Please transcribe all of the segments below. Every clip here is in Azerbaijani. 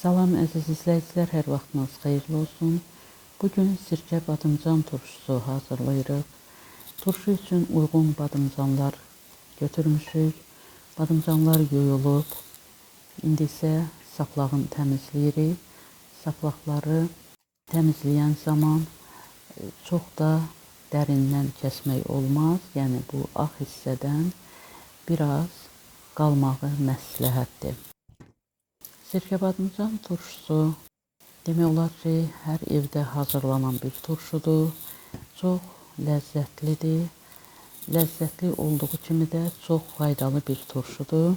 Salam əziz izləyicilər, hər vaxtınız xeyirli olsun. Bugün sirkə badımcan turşusu hazırlayırıq. Turşu üçün uyğun badımcanlar götürmüşük. Badımcanlar yuyulub. İndi isə saplağını təmizləyirik. Saplaqları təmizləyən zaman çox da dərindən kəsmək olmaz. Yəni bu ağ hissədən biraz qalmağı məsləhətdir. Sirkə badımcan turşusu demək olar ki, hər evdə hazırlanan bir turşudur. Çox ləzzətlidir. Ləzzətli olduğu kimi də çox faydalı bir turşudur.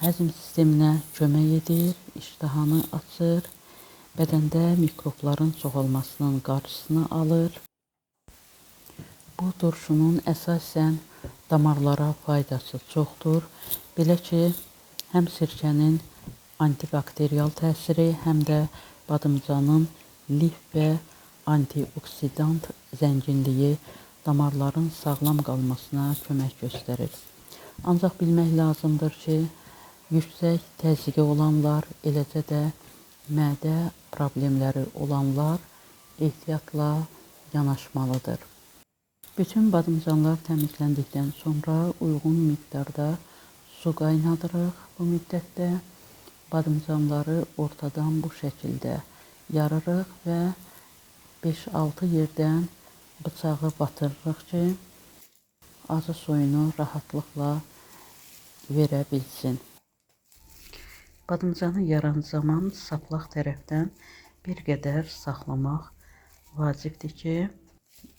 Həzm sisteminə kömək edir, iştahanı açır, bədəndə mikrobların çoxalmasının qarşısını alır. Bu turşunun əsasən damarlara faydası çoxdur. Belə ki, həm sirkənin antibakteriyal təsiri, həm də badımcanın lif və antioksidant zənginliyi damarların sağlam qalmasına kömək göstərir. Ancaq bilmək lazımdır ki, yüksək təzyiqi olanlar, eləcə də mədə problemləri olanlar ehtiyatla yanaşmalıdır. Bütün badımcanlar təmizləndikdən sonra uyğun miqdarda su qaynadırıq. Bu müddətdə badımcanları ortadan bu şəkildə yarırıq və 5-6 yerdən bıçağı batırırıq ki, acı suyunu rahatlıqla verə bilsin. Badımcanı yaran zaman saplaq tərəfdən bir qədər saxlamaq vacibdir ki,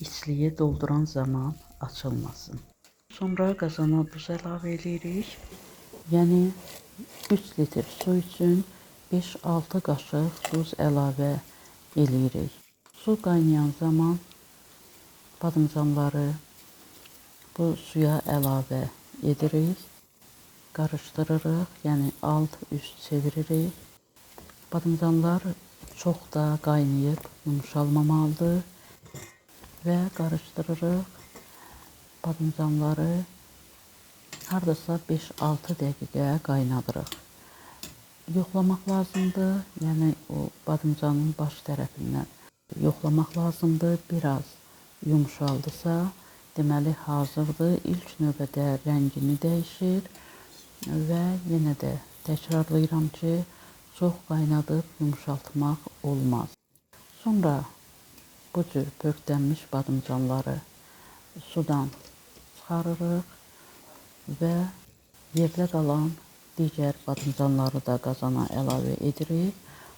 içliyi dolduran zaman açılmasın. Sonra qazana duz əlavə edirik. Yəni 3 litr su üçün 5-6 qaşıq duz əlavə edirik. Su qaynayan zaman badımcanları bu suya əlavə edirik. Qarışdırırıq, yəni alt-üst çeviririk. Badımcanlar çox da qaynayıb yumşalmamalıdır və qarışdırırıq. Badımcanları hardasa 5-6 dəqiqə qaynadırıq. Yoxlamaq lazımdır, yəni o badımcanın baş tərəfindən yoxlamaq lazımdır. Biraz yumşaldısa, deməli hazırdır. İlk növbədə rəngini dəyişir və yenə də təkrarlayıram ki, çox qaynadıb yumşaltmaq olmaz. Sonra bu cür pörtlənmiş badımcanları sudan çıxarırıq və yerdə qalan digər badımcanları da qazana əlavə edirik.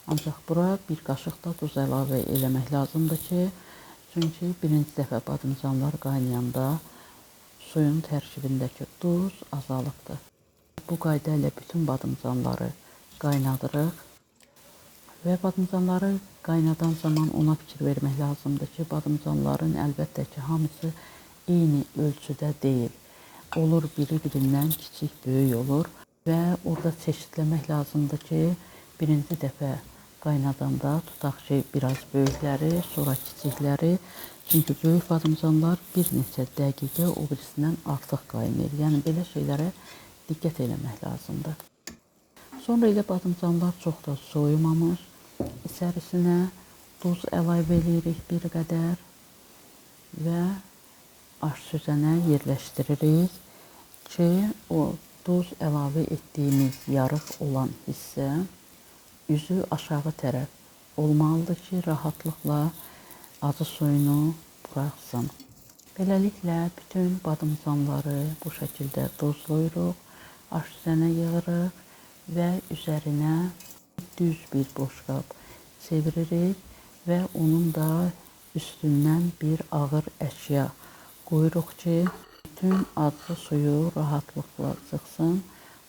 Ancaq bura bir qaşıq da duz əlavə eləmək lazımdır ki, çünki birinci dəfə badımcanlar qaynayanda suyun tərkibindəki duz azalıbdır. Bu qayda ilə bütün badımcanları qaynadırıq və badımcanları qaynadan zaman ona fikir vermək lazımdır ki, badımcanların əlbəttə ki, hamısı eyni ölçüdə deyil. Olur biri-birindən kiçik, böyük olur və orada çeşidləmək lazımdır ki, birinci dəfə qaynadanda tutaq ki, biraz böyükləri, sonra kiçikləri. Çünki böyük badımcanlar bir neçə dəqiqə o birisindən artıq qaynayır. Yəni belə şeylərə diqqət eləmək lazımdır. Sonra elə badımcanlar çox da soyumamış, içərisinə duz əlavə edirik bir qədər və aş süzənə yerləşdiririk ki, o duz əlavə etdiyimiz yarıq olan hissə üzü aşağı tərəf olmalıdır ki, rahatlıqla acı suyunu buraxsın. Beləliklə, bütün badımcanları bu şəkildə duzlayırıq, aş süzənə yığırıq və üzərinə düz bir boşqab çeviririk və onun da üstündən bir ağır əşya qoyuruq ki, bütün acı suyu rahatlıqla çıxsın.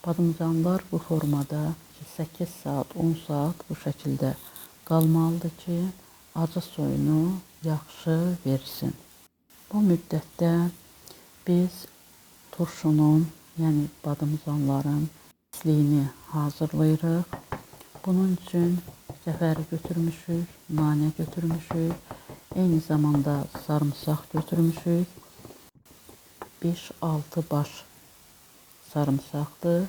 Badımcanlar bu formada 8 saat, 10 saat bu şəkildə qalmalıdır ki, acı suyunu yaxşı versin. Bu müddətdə biz turşunun, yəni badımcanların isliyini hazırlayırıq. Bunun üçün zəfəri götürmüşük, nanə götürmüşük, eyni zamanda sarımsaq götürmüşük. 5-6 baş sarımsaqdır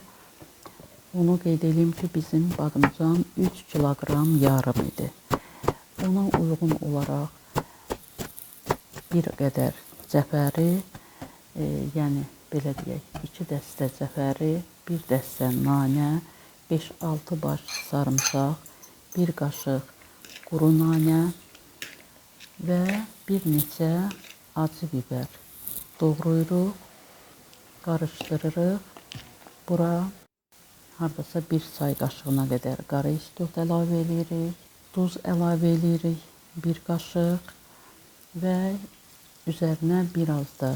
Onu qeyd edeyim ki, bizim badımcan 3 kiloqram yarım idi. Ona uyğun olaraq bir qədər cəfəri, yəni belə deyək, 2 dəstə cəfəri, 1 dəstə nanə, 5-6 baş sarımsaq, 1 qaşıq quru nanə və bir neçə acı biber doğrayırıq, qarışdırırıq. Bura hardasa 1 çay qaşığına qədər qara istot əlavə edirik, duz əlavə edirik 1 qaşıq və üzərinə biraz da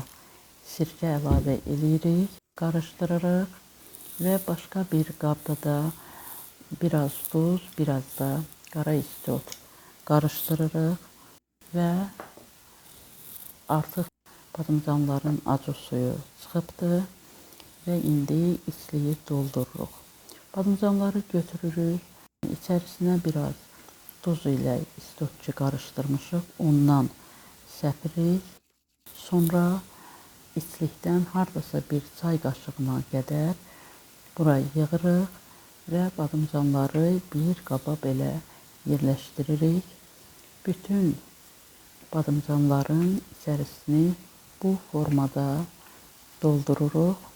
sirkə əlavə edirik, qarışdırırıq və başqa bir qabda da biraz duz, biraz da qara istot qarışdırırıq və artıq badımcanların acı suyu çıxıbdır və indi içliyi doldururuq. Badımcanları götürürük, içərisinə biraz duz ilə istotçu qarışdırmışıq, ondan səpirik. Sonra içlikdən hardasa bir çay qaşığına qədər bura yığırıq və badımcanları bir qaba belə yerləşdiririk. Bütün badımcanların içərisini bu formada doldururuq.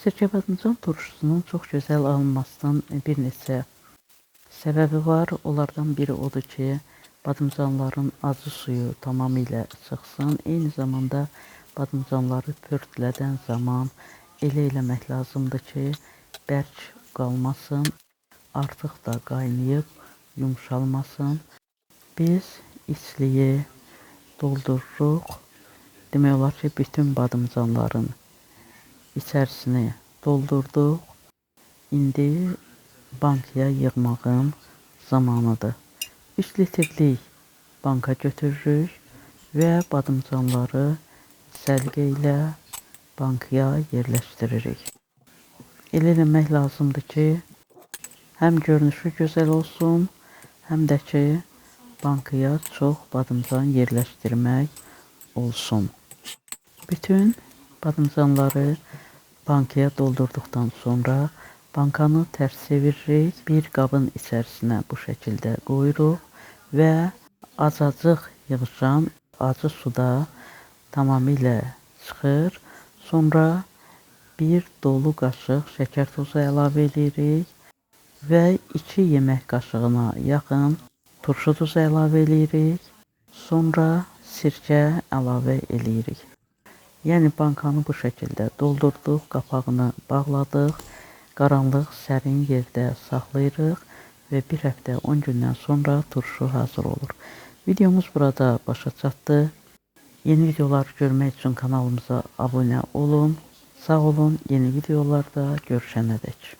Sirkə badımcan turşusunun çox gözəl alınmasının bir neçə səbəbi var. Onlardan biri odur ki, badımcanların acı suyu tamamilə çıxsın. Eyni zamanda badımcanları pörtlədən zaman elə eləmək lazımdır ki, bərk qalmasın, artıq da qaynayıb yumşalmasın. Biz içliyi doldururuq. Demək olar ki, bütün badımcanların içərisini doldurduq. İndi bankaya yığmağın zamanıdır. 3 litrlik banka götürürük və badımcanları səliqə ilə bankaya yerləşdiririk. Elə eləmək lazımdır ki, həm görünüşü gözəl olsun, həm də ki, bankaya çox badımcan yerləşdirmək olsun. Bütün badımcanları bankaya doldurduqdan sonra bankanı tərs çeviririk. Bir qabın içərisinə bu şəkildə qoyuruq və azacıq yığışan acı suda tamamilə çıxır. Sonra bir dolu qaşıq şəkər tozu əlavə edirik və 2 yemək qaşığına yaxın turşu tozu əlavə edirik. Sonra sirkə əlavə edirik. Yəni bankanı bu şəkildə doldurduq, qapağını bağladıq, qaranlıq, sərin yerdə saxlayırıq və bir həftə 10 gündən sonra turşu hazır olur. Videomuz burada başa çatdı. Yeni videolar görmək üçün kanalımıza abunə olun. Sağ olun, yeni videolarda görüşənədək.